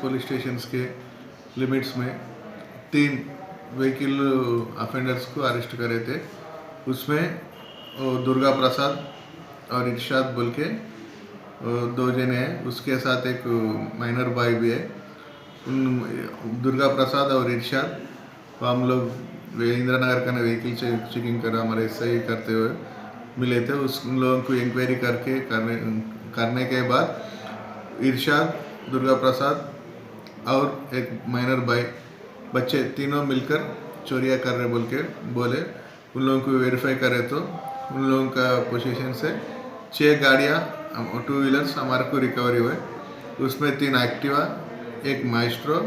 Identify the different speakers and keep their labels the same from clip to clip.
Speaker 1: Police station के limits में 3 vehicle offenders को अरेस्ट करे थे। उसमें दुर्गा प्रसाद और इरशाद बोल के 2 जने हैं। उसके साथ एक माइनर बॉय भी है। दुर्गा प्रसाद और इरशाद हम लोग इंदिरा नगर का व्हीकल चेकिंग कर हमारे एसआई करते हुए मिले थे। उस लोगों को इंक्वायरी करने के बाद इरशाद, दुर्गा प्रसाद और एक माइनर बाई बच्चे तीनों मिलकर चोरियां कर रहे बोले। उन लोगों को वेरीफाई करे तो उन लोगों का पोजीशन से 6 गाड़ियाँ 2 व्हीलर्स हमारे को रिकवरी हुए। उसमें 3 एक्टिवा, एक माइस्ट्रो,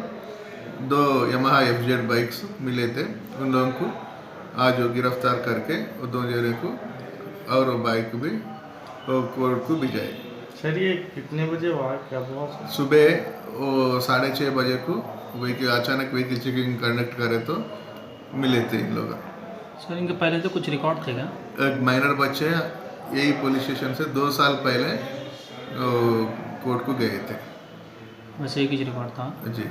Speaker 1: 2 यामाहा FZ बाइक्स मिले थे। उन लोगों को आज गिरफ्तार करके वो 2 जने को और बाइक भी कोर्ट को भिजाए।
Speaker 2: सर ये कितने बजे हुआ, क्या हुआ?
Speaker 1: सुबह वो 6:30 बजे को अचानक व्हीकल चेकिंग कंडक्ट करे तो मिले थे इन लोग।
Speaker 3: सर इनके पहले तो कुछ रिकॉर्ड थे क्या? एक
Speaker 1: माइनर बच्चे यही पुलिस स्टेशन से 2 साल पहले कोर्ट को गए थे।
Speaker 3: बस एक ही रिकॉर्ड था
Speaker 1: जी।